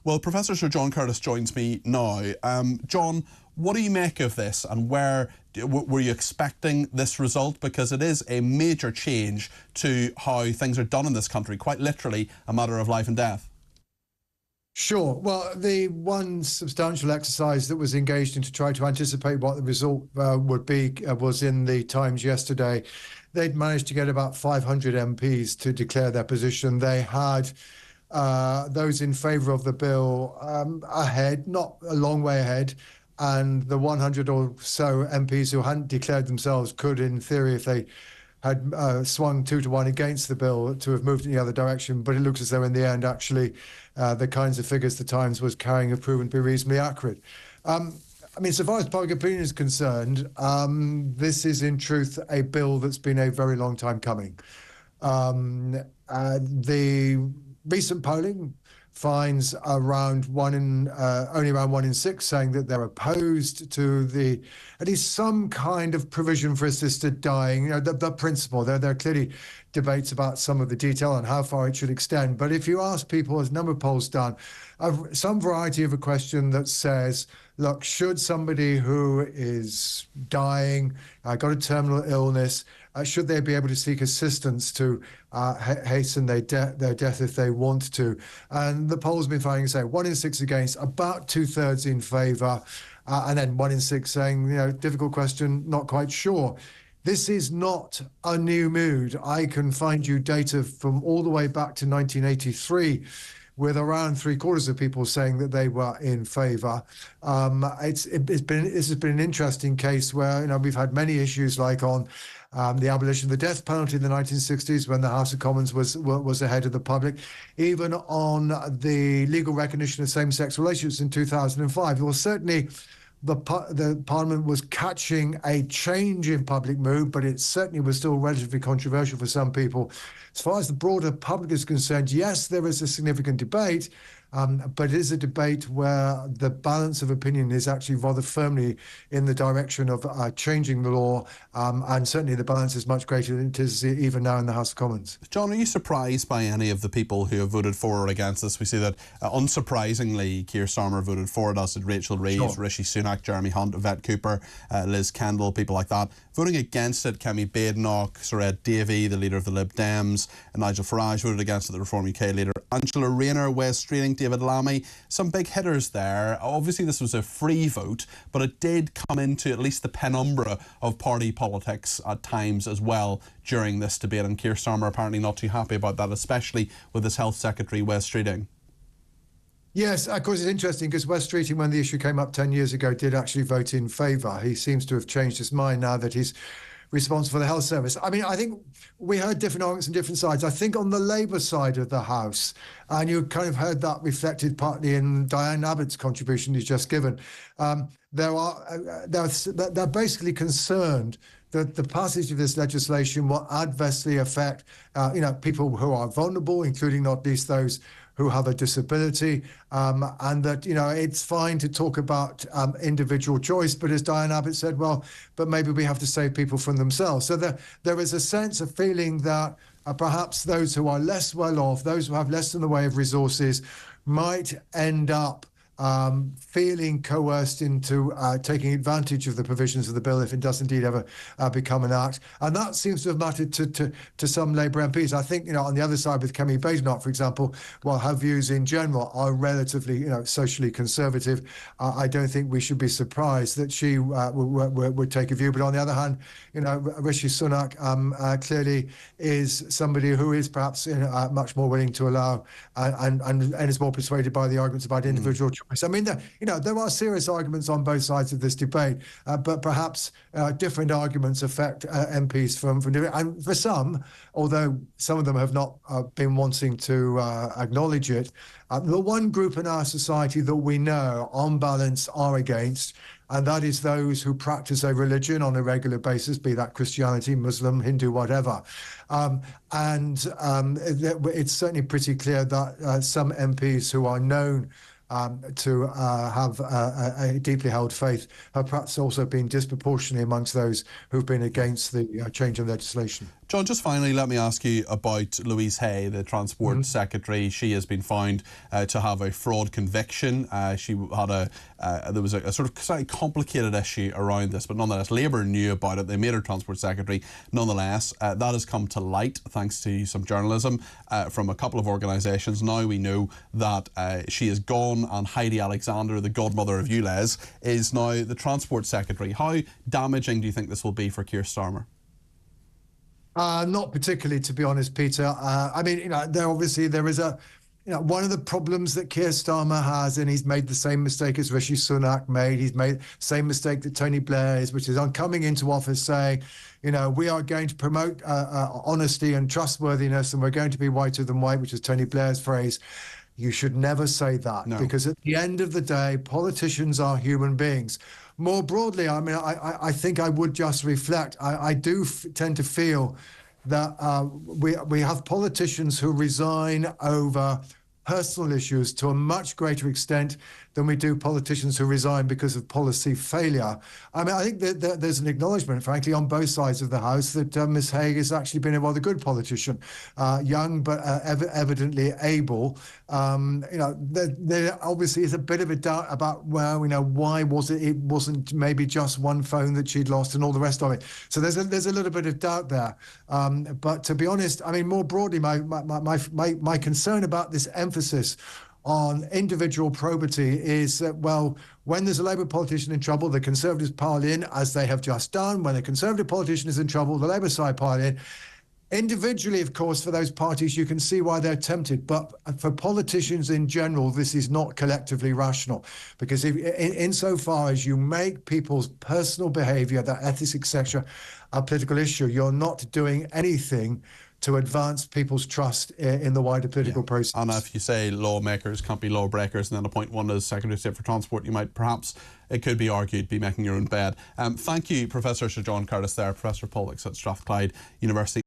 Well, Professor Sir John Curtice joins me now. John, what do you make of this, and where were you expecting this result? Because it is a major change to how things are done in this country, quite literally a matter of life and death. Sure. Well, the one substantial exercise that was engaged in to try to anticipate what the result would be was in the Times yesterday. They'd managed to get about 500 MPs to declare their position. They had those in favour of the bill ahead, not a long way ahead, and the 100 or so MPs who hadn't declared themselves could, in theory, if they had swung 2-1 against the bill, to have moved in the other direction. But it looks as though in the end, actually, the kinds of figures the Times was carrying have proven to be reasonably accurate. I mean, so far as public opinion is concerned, this is in truth a bill that's been a very long time coming. The recent polling finds only around 1 in 6 saying that they're opposed to at least some kind of provision for assisted dying. You know, the principle. There are clearly debates about some of the detail and how far it should extend. But if you ask people, as a number of polls done, some variety of a question that says, look, should somebody who is dying, got a terminal illness, should they be able to seek assistance to hasten their death if they want to? And the polls have been finding, say, 1 in 6 against, about 2/3 in favour, and then 1 in 6 saying, you know, difficult question, not quite sure. This is not a new mood. I can find you data from all the way back to 1983, with around 3/4 of people saying that they were in favour. This has been an interesting case where, you know, we've had many issues like on the abolition of the death penalty in the 1960s, when the House of Commons was ahead of the public, even on the legal recognition of same-sex relationships in 2005. Well, certainly the Parliament was catching a change in public mood, but it certainly was still relatively controversial for some people. As far as the broader public is concerned, yes, there is a significant debate, but it is a debate where the balance of opinion is actually rather firmly in the direction of changing the law, and certainly the balance is much greater than it is even now in the House of Commons. John, are you surprised by any of the people who have voted for or against this? We see that, unsurprisingly, Keir Starmer voted for it, as did Rachel Reeves, Sure. Rishi Sunak, Jeremy Hunt, Yvette Cooper, Liz Kendall, people like that. Voting against it, Kemi Badenoch, Sir Ed Davey, the leader of the Lib Dems, and Nigel Farage voted against it, the Reform UK leader, Angela Rayner, Wes Streeting, David Lammy, some big hitters there. Obviously this was a free vote, but it did come into at least the penumbra of party politics at times as well during this debate, and Keir Starmer apparently not too happy about that, especially with his Health Secretary, Wes Streeting. Yes, of course, it's interesting because Wes Streeting, when the issue came up 10 years ago, did actually vote in favour. He seems to have changed his mind now that he's responsible for the health service. I mean, I think we heard different arguments on different sides. I think on the Labour side of the House, and you kind of heard that reflected partly in Diane Abbott's contribution he's just given, they're basically concerned that the passage of this legislation will adversely affect, people who are vulnerable, including not least those who have a disability, and that, you know, it's fine to talk about individual choice, but as Diane Abbott said, well, but maybe we have to save people from themselves. So there is a sense of feeling that perhaps those who are less well off, those who have less in the way of resources, might end up feeling coerced into taking advantage of the provisions of the bill if it does indeed ever become an act. And that seems to have mattered to some Labour MPs. I think, you know, on the other side with Kemi Badenoch, for example, while her views in general are relatively, you know, socially conservative, I don't think we should be surprised that she would take a view. But on the other hand, you know, Rishi Sunak clearly is somebody who is perhaps much more willing to allow and is more persuaded by the arguments about individual choice. I mean, there are serious arguments on both sides of this debate, but perhaps different arguments affect MPs from different. And for some, although some of them have not been wanting to acknowledge it, the one group in our society that we know, on balance, are against, and that is those who practice a religion on a regular basis, be that Christianity, Muslim, Hindu, whatever. It's certainly pretty clear that some MPs who are known to have a deeply held faith have perhaps also been disproportionately amongst those who've been against the change in legislation. John, just finally, let me ask you about Louise Haigh, the Transport Secretary. She has been found to have a fraud conviction. She had there was a sort of slightly complicated issue around this, but nonetheless, Labour knew about it. They made her Transport Secretary. Nonetheless, that has come to light thanks to some journalism from a couple of organisations. Now we know that she is gone, and Heidi Alexander, the godmother of ULEZ, is now the Transport Secretary. How damaging do you think this will be for Keir Starmer? Not particularly, to be honest, Peter. I mean, there is a, one of the problems that Keir Starmer has, and he's made the same mistake as Rishi Sunak made. He's made the same mistake that Tony Blair is, which is on coming into office saying, we are going to promote honesty and trustworthiness, and we're going to be whiter than white, which is Tony Blair's phrase. You should never say that, because at the end of the day, politicians are human beings. More broadly, I mean, I think I would just reflect. I do tend to feel that we have politicians who resign over personal issues to a much greater extent than we do politicians who resign because of policy failure. I mean, I think that there's an acknowledgement, frankly, on both sides of the House that Ms. Haigh has actually been a rather good politician, young but evidently able. There obviously is a bit of a doubt about, well, why was it? It wasn't maybe just one phone that she'd lost and all the rest of it. So there's a little bit of doubt there. But to be honest, I mean, more broadly, my concern about this emphasis on individual probity is that, well, when there's a Labour politician in trouble, the Conservatives pile in, as they have just done. When a Conservative politician is in trouble, the Labour side pile in. Individually, of course, for those parties, you can see why they're tempted. But for politicians in general, this is not collectively rational. Because insofar as you make people's personal behaviour, their ethics, etc., a political issue, you're not doing anything to advance people's trust in the wider political process. And if you say lawmakers can't be lawbreakers and then appoint one as Secretary of State for Transport, you might perhaps, it could be argued, be making your own bed. Thank you, Professor Sir John Curtice there, Professor of Politics at Strathclyde University.